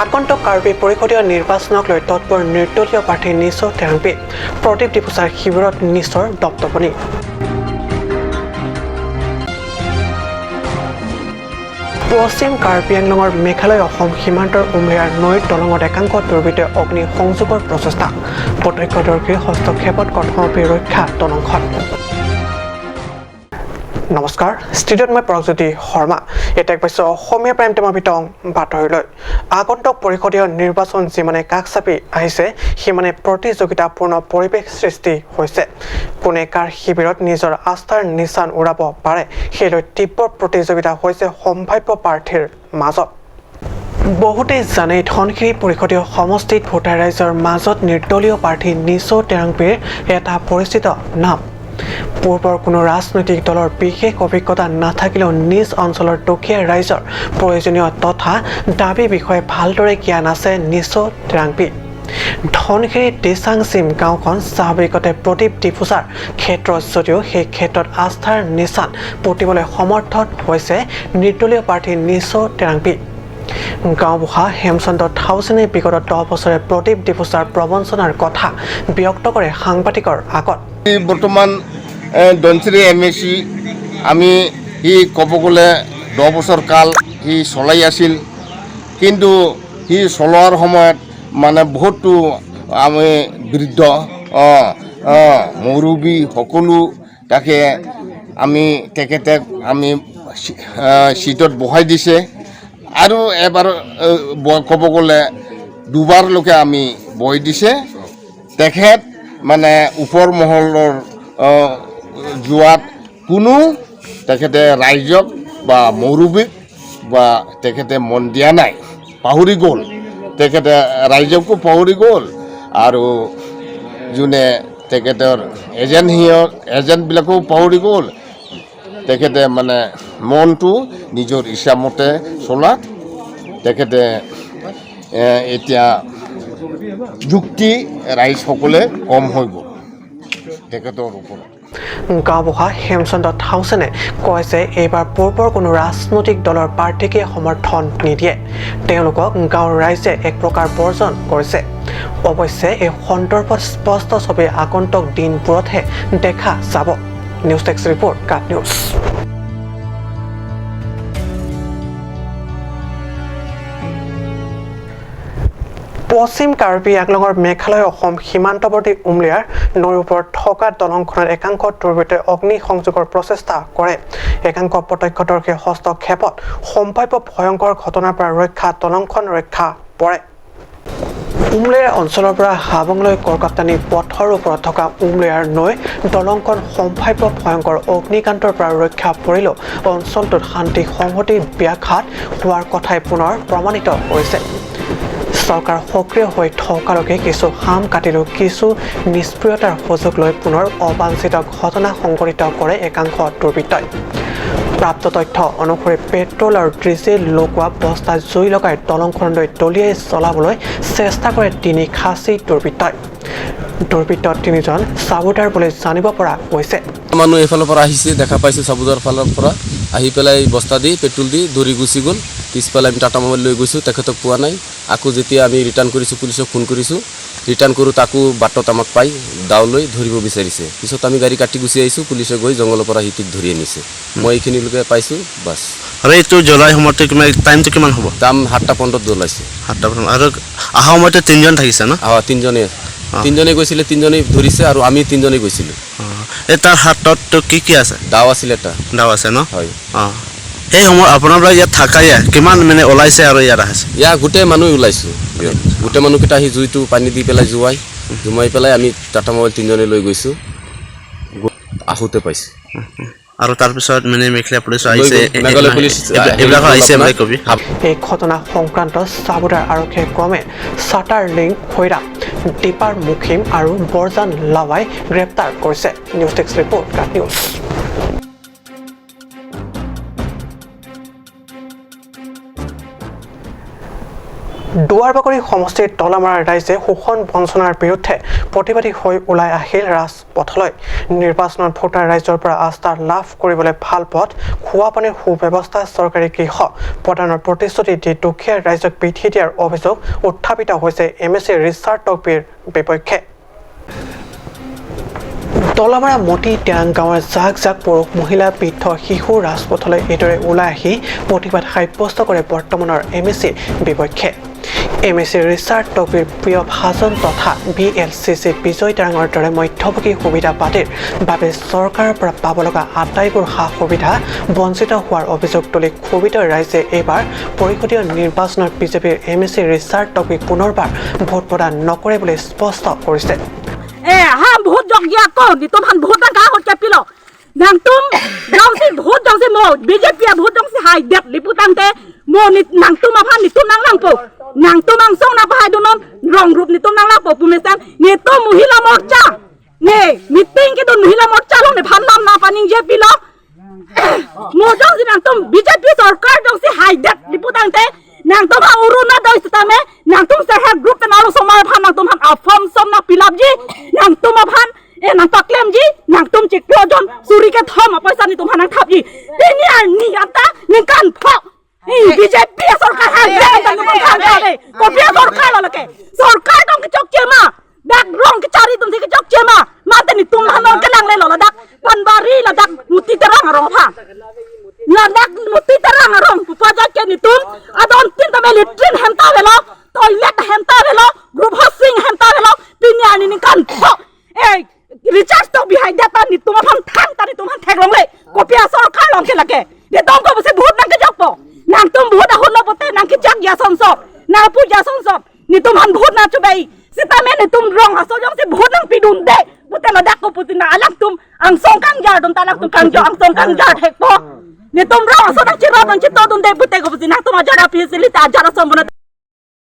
আগন্তুক কাৰ্বি পৰিষদীয় নিৰ্বাচনক লৈ তৎপৰ নিৰ্দলীয় প্ৰাৰ্থী নিশ্চয় টেৰাংপী প্ৰদীপ ডিফুচাৰ শিবিৰত নিশ্চয় দপদপনি পশ্চিম কাৰ্বি আংলঙৰ মেঘালয় অসম সীমান্তৰ উমলিয়াৰ নৈৰ দলঙত একাংশ দুৰ্বৃত্তই অগ্নি সংযোগৰ প্ৰচেষ্টা প্ৰত্যক্ষদৰ্শীৰ হস্তক্ষেপত কথমপি ৰক্ষা দলংখন নমস্কাৰ ষ্টুডিঅ'ত মই প্ৰগজ্যোতি শৰ্মা এতিয়া পাইছোঁ অসমীয়া প্ৰাইম টাইমৰ ভিতৰত বাতৰিলৈ আগন্তুক পৰিষদীয় নিৰ্বাচন যিমানে কাষ চাপি আহিছে সিমানে প্ৰতিযোগিতাপূৰ্ণ পৰিৱেশ সৃষ্টি হৈছে কোনে কাৰ শিবিৰত নিজৰ আস্থাৰ নিচান উৰাব পাৰে সেইলৈ তীব্ৰ প্ৰতিযোগিতা হৈছে সম্ভাৱ্য প্ৰাৰ্থীৰ মাজত বহুতেই জানে ধনশিৰি পৰিষদীয় সমষ্টিত ভোটাৰ ৰাইজৰ মাজত নিৰ্দলীয় প্ৰাৰ্থী নিশ্চয় টেৰাংপীৰ এটা পৰিচিত নাম পূৰ্বৰ কোনো ৰাজনৈতিক দলৰ বিশেষ অভিজ্ঞতা নাথাকিলেও নিজ অঞ্চলৰ দুখীয়া ৰাইজৰ প্ৰয়োজনীয় তথা দাবী বিষয়ে ভালদৰে জ্ঞান আছে নিশ্চয় টেৰাংপী ধনশিৰি টিচাংচিম গাঁওখন স্বাভাৱিকতে প্ৰদীপ ডিফুচাৰ ক্ষেত্ৰ যদিও সেই ক্ষেত্ৰত আস্থাৰ নিচান পুতিবলৈ সমৰ্থন হৈছে নিৰ্দলীয় প্ৰাৰ্থী নিশ্চয় টেৰাংপী গাঁওবুঢ়া হেমচন্দ্ৰ থাউচেনে বিগত 10 বছৰে প্ৰদীপ ডিফুচাৰ প্ৰবঞ্চনাৰ কথা ব্যক্ত কৰে সাংবাদিকৰ আগত বৰ্তমান ধনশিৰি MSC আমি সি ক'ব গ'লে 10 বছৰ কাল সি চলাই আছিল কিন্তু সি চলোৱাৰ সময়ত মানে বহুতো আমি বৃদ্ধ মুৰব্বী সকলো তাকে আমি তেখেতক আমি চিটত বহাই দিছে আৰু এবাৰ ক'ব গ'লে দুবাৰলৈকে আমি বহাই দিছে তেখেত মানে ওপৰ মহলৰ যোৱাত কোনো তেখেতে ৰাইজক বা মুৰব্বীক বা তেখেতে মন দিয়া নাই পাহৰি গ'ল তেখেতে ৰাইজকো পাহৰি গ'ল আৰু যোনে তেখেতৰ এজেণ্টবিলাকো পাহৰি গ'ল তেখেতে মানে মনটো নিজৰ ইচ্ছামতে চলাত তেখেতে এতিয়া যুক্তি ৰাইজসকলে কম হৈ গ'ল তেখেতৰ ওপৰত গাঁওবুঢ়া হেমচন্দ্ৰ থাউচেনে কয় যে এইবাৰ পূৰ্বৰ কোনো ৰাজনৈতিক দলৰ প্ৰাৰ্থীকে সমৰ্থন নিদিয়ে তেওঁলোকক গাঁৱৰ ৰাইজে এক প্ৰকাৰ বৰ্জন কৰিছে অৱশ্যে এই সন্দৰ্ভত স্পষ্ট ছবি আগন্তুক দিনবোৰতহে দেখা যাব নিউজ টেক্স ৰিপৰ্ট কাট নিউজ পশ্চিম কাৰ্বি আংলঙৰ মেঘালয় অসম সীমান্তৱৰ্তী উমলিয়াৰ নৈৰ ওপৰত থকা দলংখনত একাংশ দুৰ্বৃত্তই অগ্নি সংযোগৰ প্ৰচেষ্টা কৰে একাংশ প্ৰত্যক্ষদৰ্শীৰ হস্তক্ষেপত সম্ভাৱ্য ভয়ংকৰ ঘটনাৰ পৰা দলংখন ৰক্ষা পৰে উমলিয়াৰ অঞ্চলৰ পৰা হাবংলৈ কলকাতানী পথৰ ওপৰত থকা উমলিয়াৰ নৈ দলংখন সম্ভাৱ্য ভয়ংকৰ অগ্নিকাণ্ডৰ পৰা ৰক্ষা পৰিলেও অঞ্চলটোত শান্তি সংহতি ব্যাঘাত হোৱাৰ কথাই পুনৰ প্ৰমাণিত হৈছে চৰকাৰ সক্ৰিয় হৈ থকালৈকে কিছু হাম কাটিলেও কিছু নিষ্ক্ৰিয়তাৰ সুযোগ লৈ পুনৰ অবাঞ্ছিত ঘটনা সংঘটিত কৰে একাংশ দুৰ্বৃত্তই প্ৰাপ্ত তথ্য অনুসৰি পেট্ৰল আৰু ডিজেল লগোৱা বস্তাত জুই লগাই দলংখনলৈ দলিয়াই চলাবলৈ চেষ্টা কৰে 3 খাচী দুৰ্বৃত্ত 3জন চাবুদাৰ বুলি জানিব পৰা গৈছে মানুহ এইফালৰ পৰা আহিছে দেখা পাইছে চাবুদাৰ ফালৰ পৰা আহি পেলাই বস্তা দি পেট্ৰল দি দৌৰি গুচি গ'ল পিছফালে আমি টাটা মোবাইল লৈ গৈছোঁ তেখেতক পোৱা নাই আকৌ যেতিয়া আমি ৰিটাৰ্ণ কৰিছোঁ পুলিচক ফোন কৰিছোঁ ৰিটাৰ্ণ কৰোঁ তাকো বাটত আমাক পাই দাওলৈ ধৰিব বিচাৰিছে পিছত আমি গাড়ী কাটি গুচি আহিছোঁ পুলিচে গৈ জংঘলৰ পৰা হিটিক ধৰি আনিছে মই এইখিনিলৈকে পাইছোঁ বাছ আৰু এইটো জ্বলাই সময়তে টাইমটো কিমান হ'ব দাম 7:15 জ্বলাইছে 7:15 আৰু অহা সময়তে 3জন থাকিছে ন তিনিজনে গৈছিলে 3জনেই ধৰিছে আৰু আমি 3জনেই গৈছিলোঁ তাৰ হাতত কি আছে দাও আছিল এটা দাও আছে ন হয় সেই সময় আপোনালোকে ইয়াত থাকাই কিমান মানে ওলাইছে আৰু ইয়াত আছে গোটেই মানুহ ওলাইছোঁ গোটেই মানুহকেইটা আহি জুইটো পানী দি পেলাই জুমাই পেলাই আমি টাটা মোবাইল 3জনে লৈ গৈছোঁ আহোঁতে পাইছোঁ আৰু তাৰপিছত মানে মেঘালয় পুলিচ আহিছে মেঘালয় পুলিচ এইবিলাক আহিছে বুলি কবি এই ঘটনা সংক্ৰান্ত চাবুদাৰ আৰক্ষীয়ে ক্ৰমে চাটাৰ লিংক খৈৰা দীপাৰ মুখিম আৰু বৰজান লাৱাই গ্ৰেপ্তাৰ কৰিছে নিউজ টেক্স ৰিপৰ্ট কাট নিউজ দুৱাৰবাকৰি সমষ্টিৰ তলামাৰা ৰাইজে শোষণ বঞ্চনাৰ বিৰুদ্ধে প্ৰতিবাদী হৈ ওলাই আহিল ৰাজপথলৈ নিৰ্বাচনত ভোটাৰ ৰাইজৰ পৰা আস্থা লাভ কৰিবলৈ ভাল পথ খোৱা পানীৰ সুব্যৱস্থা চৰকাৰী গৃহ প্ৰদানৰ প্ৰতিশ্ৰুতি দি দুখীয়া ৰাইজক পিঠি দিয়াৰ অভিযোগ উত্থাপিত হৈছে MSC ৰিচাৰ্ড টকবিৰ বিপক্ষে তলামাৰা মতি টেৰাং গাঁৱৰ জাক জাক পুৰুষ মহিলা বৃদ্ধ শিশু ৰাজপথলৈ এইদৰে ওলাই আহি প্ৰতিবাদ সাব্যস্ত কৰে বৰ্তমানৰ MSC বিপক্ষে MSC ৰিচাৰ্ড টকবিৰ প্ৰিয় ভাজন তথা BLCC বিজয় টেৰাঙৰ দৰে মধ্যভোগী সুবিধাবাদীৰ বাবে চৰকাৰৰ পৰা পাব লগা আটাইবোৰ সা সুবিধা বঞ্চিত হোৱাৰ অভিযোগ তুলি ক্ষোভিত ৰাইজে এইবাৰ পৰিষদীয় নিৰ্বাচনত বিজেপিৰ MSC ৰিচাৰ্ড টকবিক পুনৰবাৰ ভোট প্ৰদান নকৰে বুলি স্পষ্ট কৰিছে ham bhut jong ya ko ni tum han bhut ka hot ka pilo nang tum jong si bhut jong si mo BJP bhut jong si hai det liputang te mo ni nang tum ma phan ni tum nang lang po nang tum ang song na pa hai dunon rong group ni tum nang lang po pumesan ni tum muhila morcha ne meeting ke don muhila morcha lo ne phan nam na paning je pilo mo jong si nang tum BJP sarkar jong si hai det liputang te nang tum ha uruna doi stame nang tum sa ha group na lo somar phan nang tum han afam som na pilap ji nang tum phan nang paklem ji nang tum chik projon suri ke thom paisa ni tum han thap ji ni ar ni ata ni kan pho BJP sarkar ha ta ni kan ka le ko pia sarkar la ke sarkar dong ke chok che ma dak rong ke cari tum ke chok che ma te ni tum han ke lang le lo la dak pan bari la dak muti terang ro pha la dak muti terang rong pupaja ke ni tum adon tin ta meli trin henta velo toilet henta velo group housing henta velo pinya ni kan pho recharge to behind that ni tum phan thang ta ni tum han thek long le kopia sarkar long ke lake de tong ko se bhut nang ke jak po nang tum bhut hon lo pote nang ke jak ya som so na pu ja som so ni tum han bhut na chu bai sita me ni tum rong ha so jong se bhut nang pidun de pote la dak ko putina alak tum ang song kang jar dum talak tum kang jo ang song kang jar thek po ni tum rong so na chira don chito dun de pote ko putina tum ajara facility ajara som bona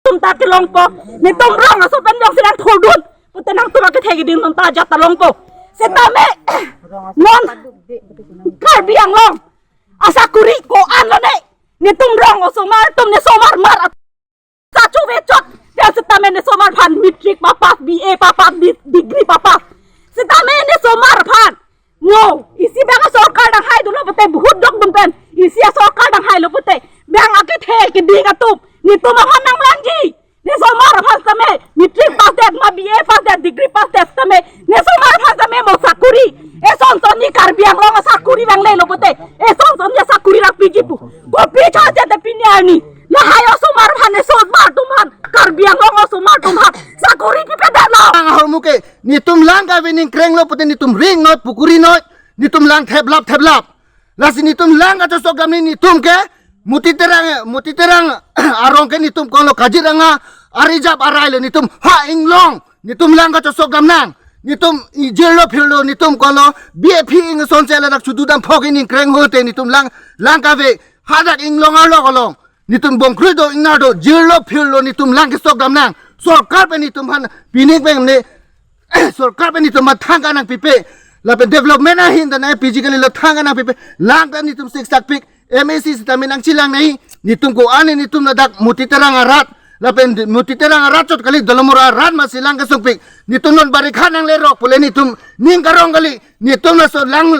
tum ta ke long po ni tum rong so pen jong silang thodun pote nang tum ke thegi din tum ta jata long po sita me non kar biang long asa kuri ko an lo ne ni tum rong so mar tum ne so mar sa chu ve chot ya sita me ne so mar phan matric pa pass BA pa pass degree pa pass sita me ne so mar phan no isi bang sarkar dang hai dulo pote bahut dok dum pen isi sarkar dang hai lo pote bang ake the ke ding atup ni tum phan nang lang ji ne so mar phan tame matric pass that ma BA pass that degree pass that tame ne so mar phan tame mo sakuri e son ni kar biang lo sakuri bang le lo pote e son ya sakuri rak piji pu ko picha ja de pinyani la hayo so mar phan ne so mar tum phan kar biang lo so mar tum phan sakuri pi pe da lo ang hor muke ni tum lang ka wining kreng lo pote ni tum ring not pukuri not ni tum lang thep lap lasi ni tum lang ka so gam ni tum ke muti terang arong ke ni tum ko lo kajiranga arijap arai lo ni tum ha inglong ni tum lang ka so gam nang ni tum jelo philo ni tum ko lo BAP ing son chela dak chudu dam phok ni kreng hote ni tum lang ka ve hadak inglong alo ko long ni tum bongkru do inado jelo philo ni tum lang ke so gam nang sarkar pe ni tum han pinik beng ne sarkar pe ni tum thang ka nang pipe la pe development a hin da na physically lo thang ka nang pipe lang ka ni tum six tak pik MSC sitamin ang chilang nahi ni tum ko ani ni tum na dak muti terang arat la pe muti terang arat chot kali dolomora arat ma silang ka sopik ni tum non bari khan ang le rok pule ni tum ning karong kali ni tum na so lang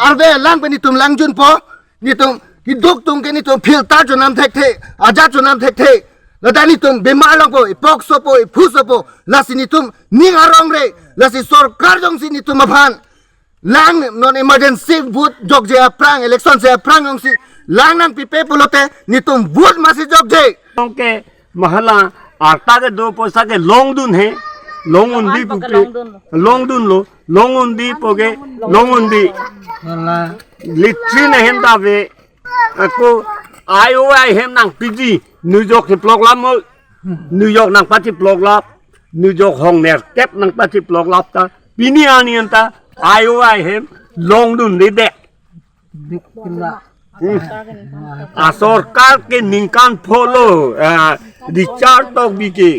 arve lang pe ni tum lang jun po ni tum ki duk tum ke ni tum phil ta jo nam thek the aja jo nam thek the la da ni tum bemar lang po ipok so po iphu so po la si ni tum ning arong re la si sarkar jong si ni tum aphan lang non emergency vote jog je aprang election se aprang jong si lang nang pipe pulote ni tum vote ma si jog je के महला आटा के 2 पैसा के लोंगदुन है लोंगुंदी पुके लोंगदुन लो लोंगुंदी पोगे लोंगुंदी लिट्री ने हेंदा वे को IOI hem nang PG New York ke blog lam New York nang pati blog lap New York hong ner kep nang pati blog lap ta pini ani anta IOI hem longdun de dek सरकार के निकान follow recharge तो बिके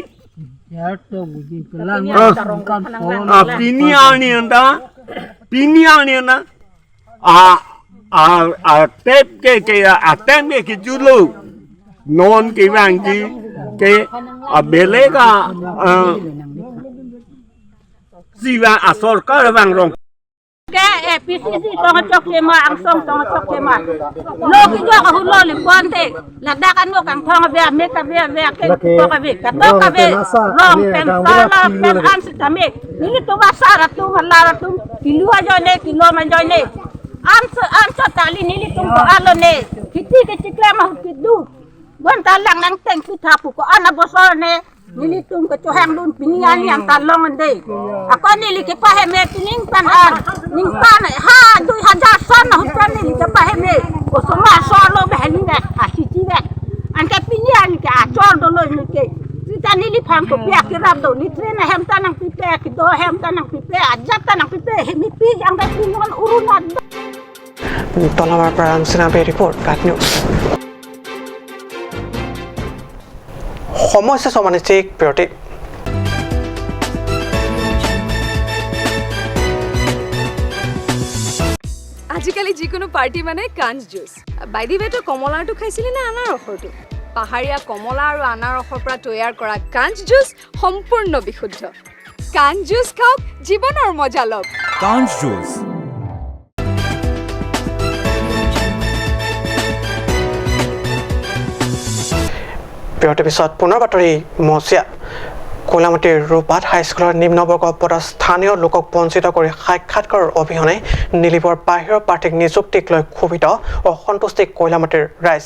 पिनियानी ना tape के जुलो non के वांगी के बेलेगा सिवा सरकार वांग रंग के PCC tong chok ke ma ang song tong chok ke ma lo ki jo ka hulo li kwante la da kan no kan thong be me ka be ke to ka be ka to ka be long pen sala pen an sitame ni to ba sara tu malara tu kilu ajo ne kilo ma jo ne an so tali ni tum ko alo ne kiti ke cikle ma kidu wan talang nang teng tu thapu ko ana bosor ne nilitum ko chohang dun pinian yang talong ande ako nili ke paheme tining pan an ning pan ha 2000 son ho pan nili ke paheme ko soma solo behni ne asiti ne an ke pinian ke a chol do lo ni ke kita nili phang ko pia ke rab do ni train hem tanang pipe ke do hem tanang pipe ajat tanang pipe hemi pi ang ke pinon urunat তলামাৰ পৰা ৰামচিনাবে report কাট news সমস্যা সমানিক বিৰতি আজিকালি যিকোনো party মানে কাঞ্জ juice by the ৱেটো কমলাটো খাইছিলি না আনাৰসৰটো পাহাৰীয়া কমলা আৰু আনাৰসৰ পৰা তৈয়াৰ কৰা কাঞ্জ জুচ সম্পূৰ্ণ বিশুদ্ধ কাঞ্জ জুচ খাওক জীৱনৰ মজা লওক কাঞ্জ জুচ বিৰতিৰ পিছত পুনৰ বাতৰি মচিয়া কৈলামতীৰ ৰূপাত হাইস্কুলৰ নিম্নবৰ্গ পদৰ স্থানীয় লোকক বঞ্চিত কৰি সাক্ষাৎকাৰৰ অবিহনে নিলিবৰ বাহিৰৰ প্ৰাৰ্থীক নিযুক্তিক লৈ ক্ষোভিত অসন্তুষ্টি কৈলামতীৰ ৰাইজ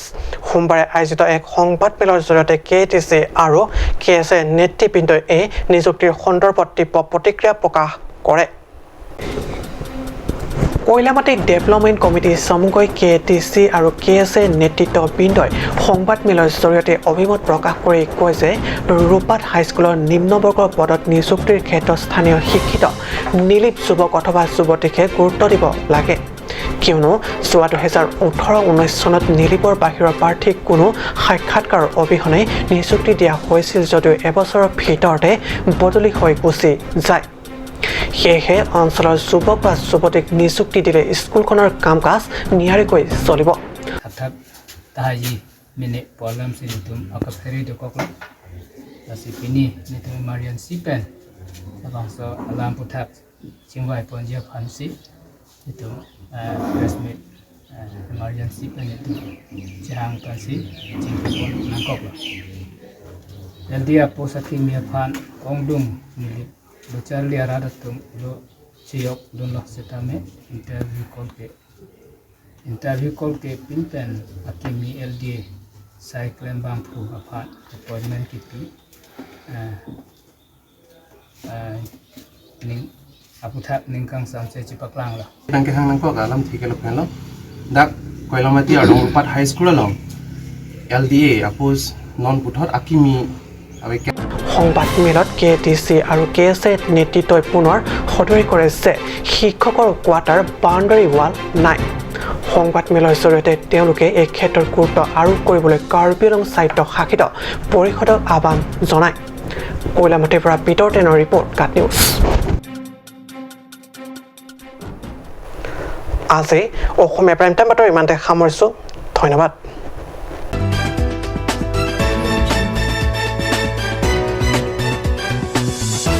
সোমবাৰে আয়োজিত এক সংবাদমেলৰ জৰিয়তে KTC আৰু KS নেতৃবৃন্দই এই নিযুক্তিৰ সন্দৰ্ভত তীব্ৰ প্ৰতিক্ৰিয়া প্ৰকাশ কৰে কৈলামাটি ডেভেলপমেণ্ট কমিটি চমুকৈ KTC আৰু KS নেতৃত্ববৃন্দই সংবাদমেলৰ জৰিয়তে অভিমত প্ৰকাশ কৰি কয় যে ৰূপাত হাইস্কুলৰ নিম্নবৰ্গৰ পদত নিযুক্তিৰ ক্ষেত্ৰত স্থানীয় শিক্ষিত নিলিপ যুৱক অথবা যুৱতীকে গুৰুত্ব দিব লাগে কিয়নো যোৱা 2018-19 চনত নিলিপৰ বাহিৰৰ প্ৰাৰ্থীক কোনো সাক্ষাৎকাৰৰ অবিহনে নিযুক্তি দিয়া হৈছিল যদিও এবছৰৰ ভিতৰতে বদলি হৈ গুচি যায় সেয়েহে অঞ্চলৰ যুৱক বা যুৱতীক নিযুক্তি দিলে স্কুলখনৰ কাম কাজ নিয়াৰিকৈ চলিব Atap tahaji mene problem sinitum akaperi do koklo nasi pini nitum Marian Sipen abangso alam putak chingwai ponjia phansi itu resmit Marian Sipen itu jang pasi chingpon nangkoklo dia posaki mia phan ongdum nili lo charli aradatum lo chiyok dunlo setame interview call ke pinpen akimi LDA cyclen bangpu apart appointment kipi ning aputhak ningkang samse chipaklang la tangke hang nang ko galam thike lo phelo dak koilamati arong pat high school along LDA apos non puthot akimi সংবাদমেলত KTC আৰু KS নেতৃত্বই পুনৰ সদৰি কৰে যে শিক্ষকৰ quarter boundary wall নাই সংবাদমেলৰ জৰিয়তে তেওঁলোকে এই ক্ষেত্ৰত গুৰুত্ব আৰোপ কৰিবলৈ কাৰ্বি আংলং সাহিত্য শাখিত পৰিষদক আহ্বান জনায় কৈলামতীৰ পৰা পিটৰ টেনৰ ৰিপৰ্ট কাট নিউজ আজি অসমীয়া প্ৰাইম টাইম বাতৰি ইমানতে সামৰিছোঁ ধন্যবাদ